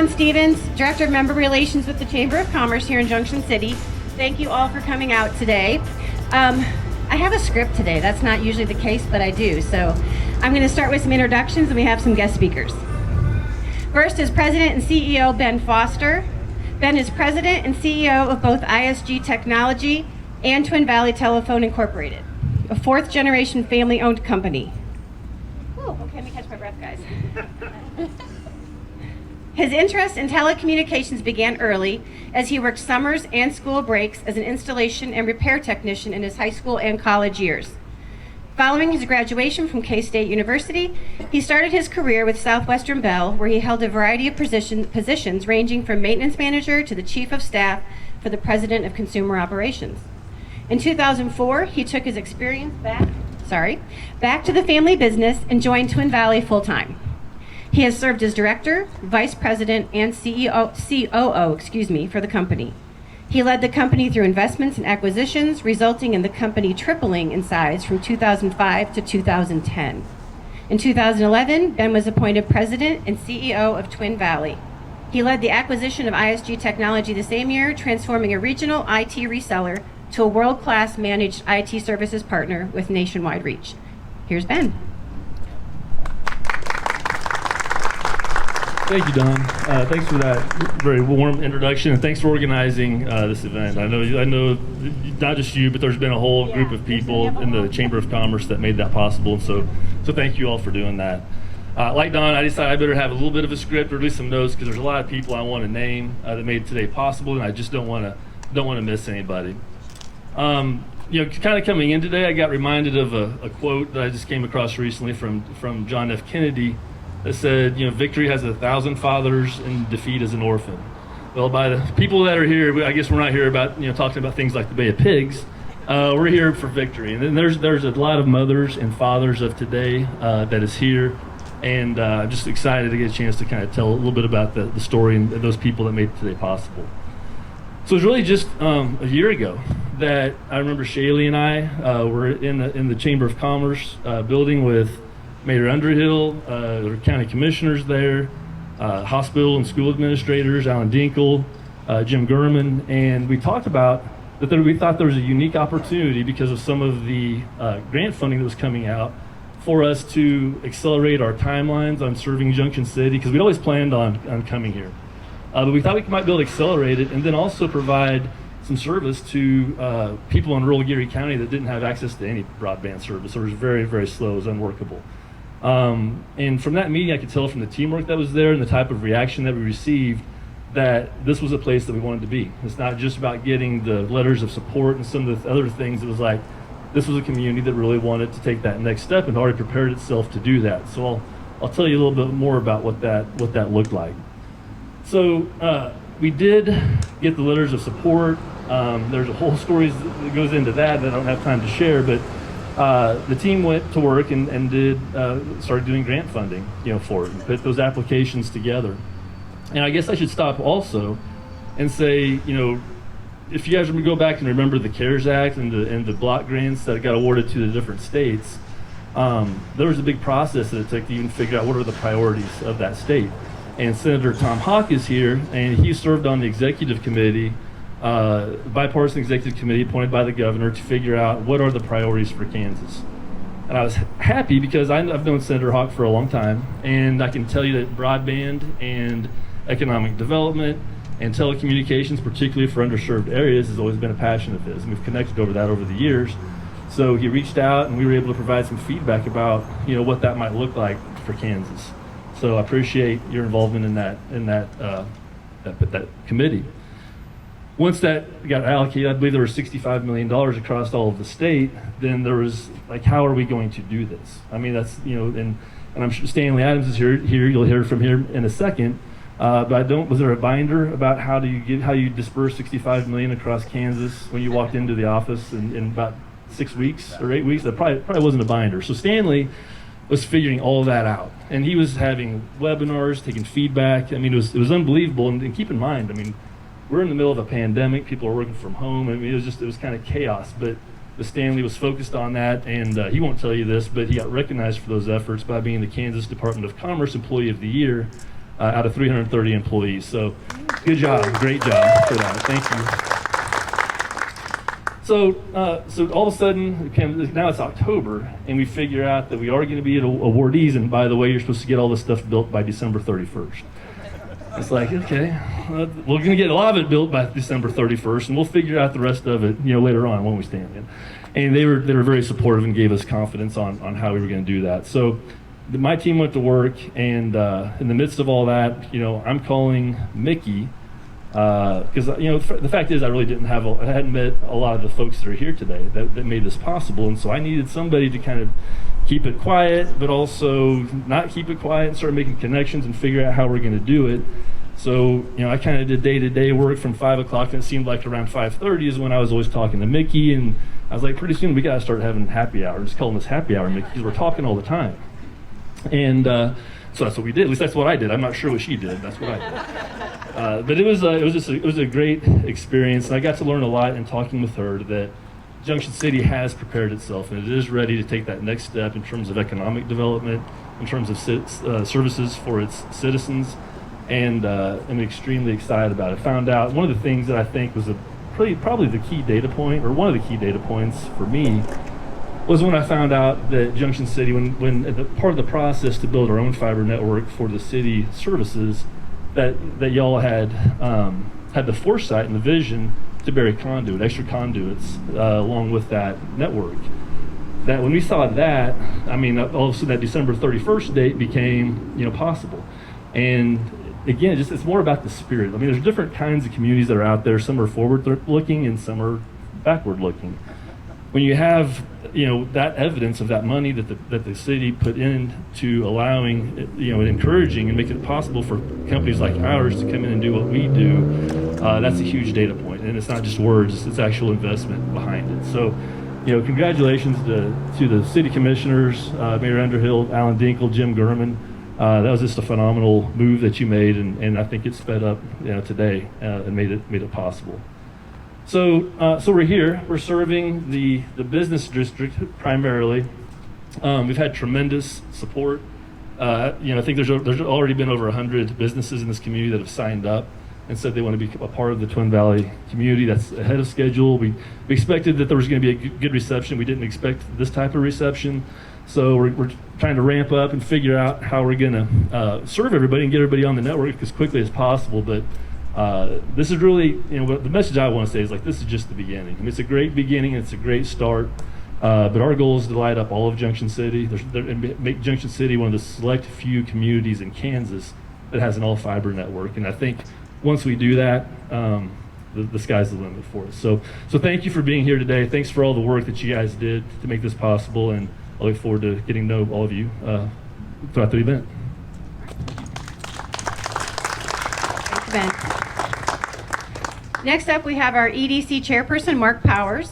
Dawn Stevens, Director of Member Relations with the Chamber of Commerce here in Junction City. Thank you all for coming out today. I have a script today. That's not usually the case, but I do. So I'm going to start with some introductions, and we have some guest speakers. First is President and CEO Ben Foster. Ben is President and CEO of both ISG Technology and Twin Valley Telephone Incorporated, a fourth-generation family-owned company. Oh, okay, let me catch my breath, guys. His interest in telecommunications began early as he worked summers and school breaks as an installation and repair technician in his high school and college years. Following his graduation from K-State University, he started his career with Southwestern Bell, where he held a variety of positions ranging from maintenance manager to the chief of staff for the president of consumer operations. In 2004, he took his experience back to the family business and joined Twin Valley full-time. He has served as director, vice president, and COO for the company. He led the company through investments and acquisitions, resulting in the company tripling in size from 2005 to 2010. In 2011, Ben was appointed president and CEO of Twin Valley. He led the acquisition of ISG Technology the same year, transforming a regional IT reseller to a world-class managed IT services partner with nationwide reach. Here's Ben. Thank you, Don. Thanks for that very warm introduction, and thanks for organizing this event. I know, not just you, but there's been a whole group of people in the Chamber of Commerce that made that possible. So thank you all for doing that. Like Don, I decided I better have a little bit of a script, or at least some notes, because there's a lot of people I want to name that made today possible, and I just don't want to miss anybody. Kind of coming in today, I got reminded of a quote that I just came across recently from John F. Kennedy. That said, victory has 1,000 fathers and defeat is an orphan. Well, by the people that are here, I guess we're not here about, talking about things like the Bay of Pigs. We're here for victory. And then there's a lot of mothers and fathers of today that is here. And I'm just excited to get a chance to kind of tell a little bit about the story and those people that made today possible. So it was really just a year ago that I remember Shaylee and I were in the Chamber of Commerce building with Mayor Underhill, there were county commissioners there, hospital and school administrators, Alan Dinkle, Jim Gurman, and we talked about that we thought there was a unique opportunity because of some of the grant funding that was coming out for us to accelerate our timelines on serving Junction City, because we'd always planned on coming here. But we thought we might be able to accelerate it and then also provide some service to people in rural Geary County that didn't have access to any broadband service. It was very, very slow, it was unworkable. And from that meeting, I could tell from the teamwork that was there and the type of reaction that we received that this was a place that we wanted to be. It's not just about getting the letters of support and some of the other things. It was like, this was a community that really wanted to take that next step and already prepared itself to do that. So I'll tell you a little bit more about what that looked like. So we did get the letters of support. There's a whole story that goes into that I don't have time to share, but the team went to work and started doing grant funding, for it, and put those applications together. And I guess I should stop also and say, if you guys go back and remember the CARES Act and the block grants that got awarded to the different states, there was a big process that it took to even figure out what are the priorities of that state. And Senator Tom Hawk is here, and he served on the executive committee, bipartisan executive committee appointed by the governor to figure out what are the priorities for Kansas. And I was happy because I've known Senator Hawk for a long time, and I can tell you that broadband and economic development and telecommunications, particularly for underserved areas, has always been a passion of his, and we've connected over that over the years. So he reached out, and we were able to provide some feedback about what that might look like for Kansas. So I appreciate your involvement in that committee. Once that got allocated, I believe there was $65 million across all of the state. Then there was like, how are we going to do this? I mean, that's and I'm sure Stanley Adams is here. You'll hear from him in a second. But was there a binder about how you disperse $65 million across Kansas when you walked into the office in about 6 weeks or 8 weeks? That probably wasn't a binder. So Stanley was figuring all that out, and he was having webinars, taking feedback. I mean, it was unbelievable. And keep in mind, I mean, we're in the middle of a pandemic. People are working from home. I mean, it was kind of chaos. But Stanley was focused on that, and he won't tell you this, but he got recognized for those efforts by being the Kansas Department of Commerce Employee of the Year out of 330 employees. So good job, great job for that. Thank you. So all of a sudden, now it's October, and we figure out that we are going to be awardees, and by the way, you're supposed to get all this stuff built by December 31st. It's like, okay, we're going to get a lot of it built by December 31st, and we'll figure out the rest of it, later on when we stand in. And they were very supportive and gave us confidence on how we were going to do that. So my team went to work, and in the midst of all that, I'm calling Mickey, because the fact is I really I hadn't met a lot of the folks that are here today that made this possible, and so I needed somebody to kind of keep it quiet, but also not keep it quiet and start making connections and figure out how we're going to do it. So, I kind of did day-to-day work from 5 o'clock, and it seemed like around 5:30 is when I was always talking to Mickey, and I was like, pretty soon we got to start having happy hour. Just calling this happy hour, Mickey, because we're talking all the time. And so that's what we did. At least that's what I did. I'm not sure what she did. That's what I did. But it was a great experience, and I got to learn a lot in talking with her that Junction City has prepared itself, and it is ready to take that next step in terms of economic development, in terms of services for its citizens, and I'm extremely excited about it. Found out one of the things that I think was probably the key data point, or one of the key data points for me, was when I found out that Junction City, when part of the process to build our own fiber network for the city services, that y'all had the foresight and the vision to bury extra conduits along with that network. That when we saw that, all of a sudden that December 31st date became, possible. And again, it's more about the spirit. There's different kinds of communities that are out there. Some are forward-looking and some are backward-looking. When you have, that evidence of that money that the city put into allowing, encouraging and making it possible for companies like ours to come in and do what we do, that's a huge data point. And it's not just words, it's actual investment behind it. So, congratulations to the city commissioners, Mayor Underhill, Alan Dinkle, Jim Gurman. That was just a phenomenal move that you made, and I think it sped up, today and made it possible. So we're here. We're serving the business district primarily. We've had tremendous support. I think there's already been over 100 businesses in this community that have signed up and said they want to be a part of the Twin Valley community. That's ahead of schedule. We expected that there was going to be a good reception. We didn't expect this type of reception. So we're trying to ramp up and figure out how we're going to serve everybody and get everybody on the network as quickly as possible. But this is really, the message I want to say is this is just the beginning. It's a great beginning. It's a great start. But our goal is to light up all of Junction City and make Junction City one of the select few communities in Kansas that has an all-fiber network. And I think once we do that, the sky's the limit for us. So thank you for being here today. Thanks for all the work that you guys did to make this possible, and I look forward to getting to know all of you throughout the event. Thanks, Ben. Next up, we have our EDC chairperson, Mark Powers.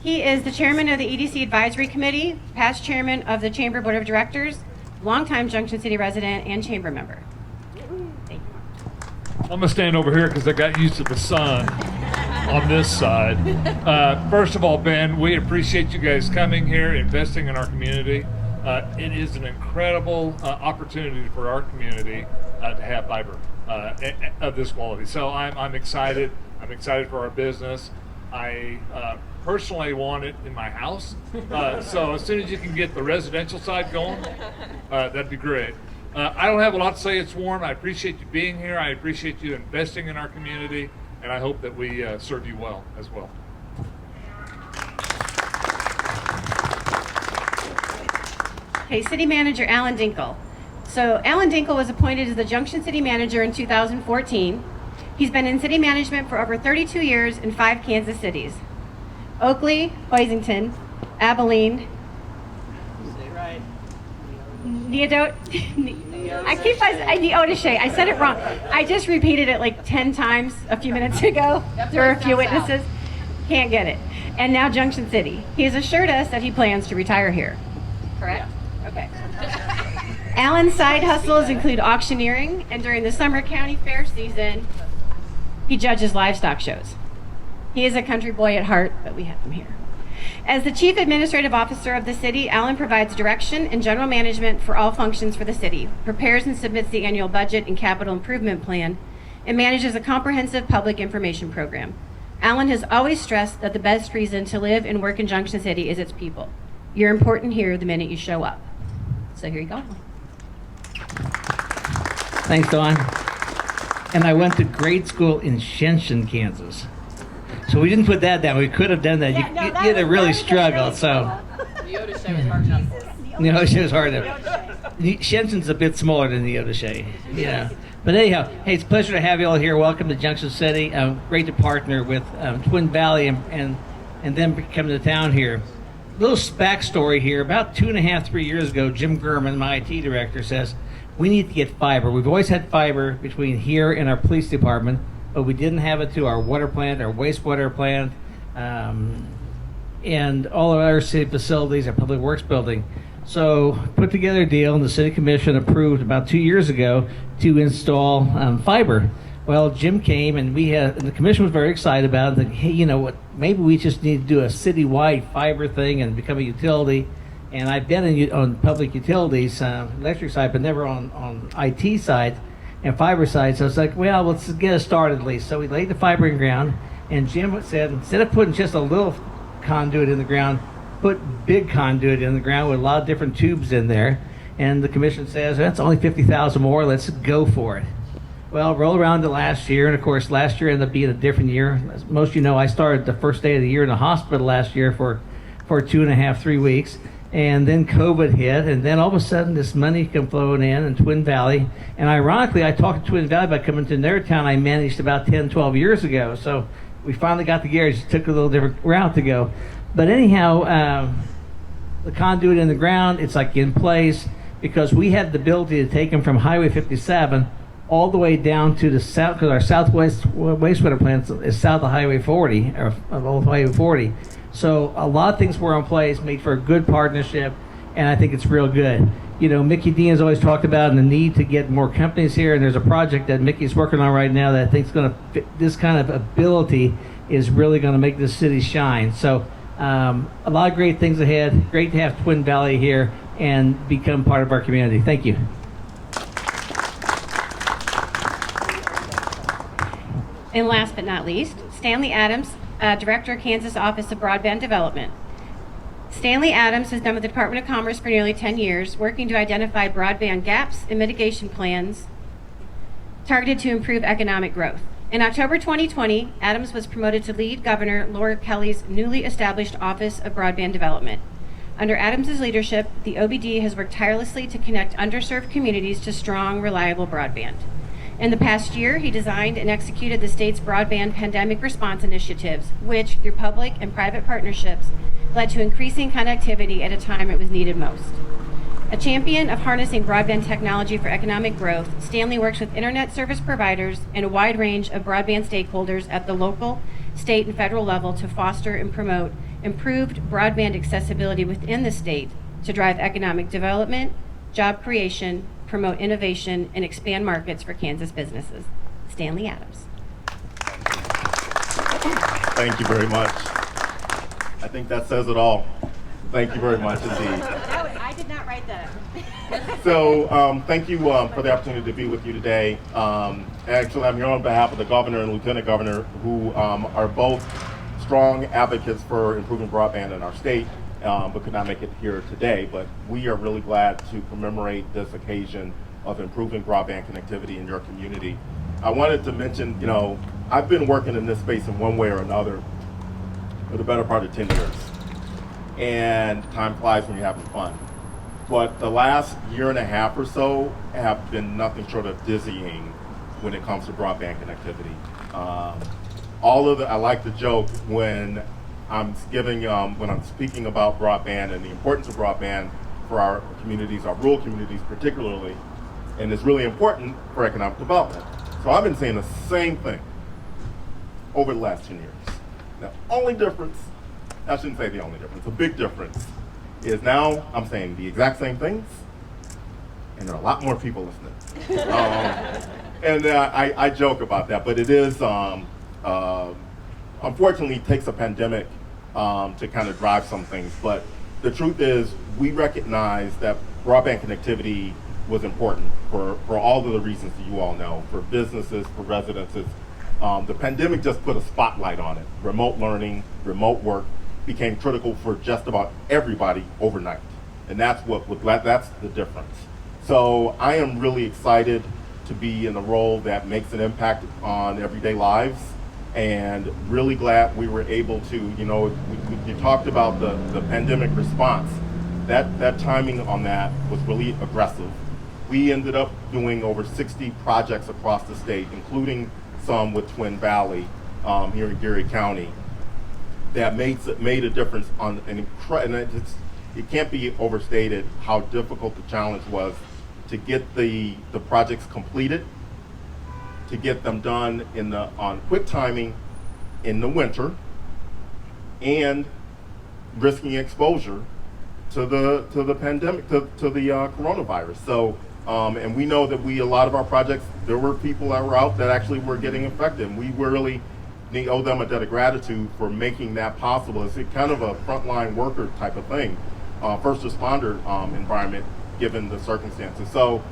He is the chairman of the EDC Advisory Committee, past chairman of the Chamber Board of Directors, longtime Junction City resident, and chamber member. Thank you. I'm going to stand over here because I got used to the sun on this side. First of all, Ben, we appreciate you guys coming here, investing in our community. It is an incredible opportunity for our community to have fiber of this quality. So I'm excited. I'm excited for our business. I personally want it in my house. So as soon as you can get the residential side going, that'd be great. I don't have a lot to say. It's warm. I appreciate you being here. I appreciate you investing in our community, and I hope that we serve you well as well. Okay, City Manager Alan Dinkle. So Alan Dinkle was appointed as the Junction City Manager in 2014. He's been in city management for over 32 years in 5 Kansas cities: Oakley, Hoisington, Abilene, Neodesha. I said it wrong. I just repeated it like 10 times a few minutes ago. There were a few witnesses. Can't get it. And now Junction City. He has assured us that he plans to retire here. Correct? Yeah. Okay. Alan's side hustles include auctioneering, and during the summer county fair season, he judges livestock shows. He is a country boy at heart, but we have him here. As the Chief Administrative Officer of the city, Alan provides direction and general management for all functions for the city, prepares and submits the annual budget and capital improvement plan, and manages a comprehensive public information program. Alan has always stressed that the best reason to live and work in Junction City is its people. You're important here the minute you show up. So here you go. Thanks, Dawn. And I went to grade school in Junction, Kansas. So we didn't put that down. We could have done that. You had to really struggle. So The Yoda show is hard enough. the Ocean is hard to. Junction's a bit smaller than the Ocean. Yeah. But anyhow, hey, it's a pleasure to have you all here. Welcome to Junction City. Great to partner with Twin Valley and then come to town here. Little backstory here. About 2.5, 3 years ago, Jim Gurman, my IT director, says we need to get fiber. We've always had fiber between here and our police department, but we didn't have it to our water plant, our wastewater plant, and all of our city facilities, our public works building. So put together a deal, and the city commission approved about 2 years ago to install fiber. Well, Jim came, and and the commission was very excited about it. Hey, you know what? Maybe we just need to do a citywide fiber thing and become a utility. And I've been on public utilities, electric side, but never on IT side and fiber side. So it's like, well, let's get us started at least. So we laid the fiber in ground, and Jim said, instead of putting just a little conduit in the ground, put big conduit in the ground with a lot of different tubes in there. And the commission says, that's only 50,000 more, let's go for it. Well, roll around to last year, and of course last year ended up being a different year. As most of you know, I started the first day of the year in the hospital last year for 2.5, 3 weeks. And then COVID hit, and then all of a sudden this money come flowing in Twin Valley. And ironically, I talked to Twin Valley about coming to their town I managed about 10, 12 years ago. So we finally got together. It just took a little different route to go. But anyhow, the conduit in the ground, it's like in place because we had the ability to take them from Highway 57 all the way down to the south, because our southwest wastewater plant is south of Highway 40, or of old Highway 40. So a lot of things were in place, made for a good partnership, and I think it's real good. You know, Mickey Dean has always talked about the need to get more companies here, and there's a project that Mickey's working on right now that I think is going to fit. This kind of ability is really going to make this city shine. So a lot of great things ahead. Great to have Twin Valley here and become part of our community. Thank you. And last but not least, Stanley Adams, Director of Kansas Office of Broadband Development. Stanley Adams has been with the Department of Commerce for nearly 10 years, working to identify broadband gaps and mitigation plans targeted to improve economic growth. In October 2020, Adams was promoted to lead Governor Laura Kelly's newly established Office of Broadband Development. Under Adams' leadership, the OBD has worked tirelessly to connect underserved communities to strong, reliable broadband. In the past year, he designed and executed the state's broadband pandemic response initiatives, which, through public and private partnerships, led to increasing connectivity at a time it was needed most. A champion of harnessing broadband technology for economic growth, Stanley works with internet service providers and a wide range of broadband stakeholders at the local, state, and federal level to foster and promote improved broadband accessibility within the state to drive economic development, job creation, promote innovation, and expand markets for Kansas businesses. Stanley Adams. Thank you very much. I think that says it all. Thank you very much indeed. I did not write that. So thank you for the opportunity to be with you today. Actually, I'm here on behalf of the governor and lieutenant governor, who are both strong advocates for improving broadband in our state, but could not make it here today. But we are really glad to commemorate this occasion of improving broadband connectivity in your community. I wanted to mention, you know, I've been working in this space in one way or another for the better part of 10 years. And time flies when you're having fun. But the last year and a half or so have been nothing short of dizzying when it comes to broadband connectivity. I like the joke when I'm speaking about broadband and the importance of broadband for our communities, our rural communities particularly, and it's really important for economic development. So I've been saying the same thing over the last 10 years. The only difference, I shouldn't say the only difference, the big difference is now I'm saying the exact same things, and there are a lot more people listening. And I joke about that, but it is, unfortunately, it takes a pandemic to kind of drive some things. But the truth is, we recognize that broadband connectivity was important for all of the reasons that you all know, for businesses, for residences. The pandemic just put a spotlight on it. Remote learning, remote work became critical for just about everybody overnight. And that's that's the difference. So I am really excited to be in a role that makes an impact on everyday lives, and really glad we were able to, you talked about the pandemic response. That timing on that was really aggressive. We ended up doing over 60 projects across the state, including some with Twin Valley here in Geary County, that made a difference on an incredible, and it can't be overstated how difficult the challenge was to get the projects completed, to get them done on quick timing in the winter, and risking exposure to the pandemic, to the coronavirus. So, and we know that a lot of our projects, there were people that were out that actually were getting infected. And we really owe them a debt of gratitude for making that possible. It's kind of a frontline worker type of thing, first responder environment, given the circumstances. So,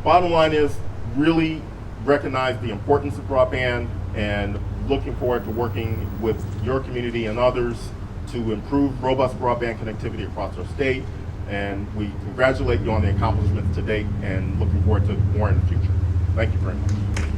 bottom line is, really recognize the importance of broadband, and looking forward to working with your community and others to improve robust broadband connectivity across our state. And we congratulate you on the accomplishments to date, and looking forward to more in the future. Thank you very much.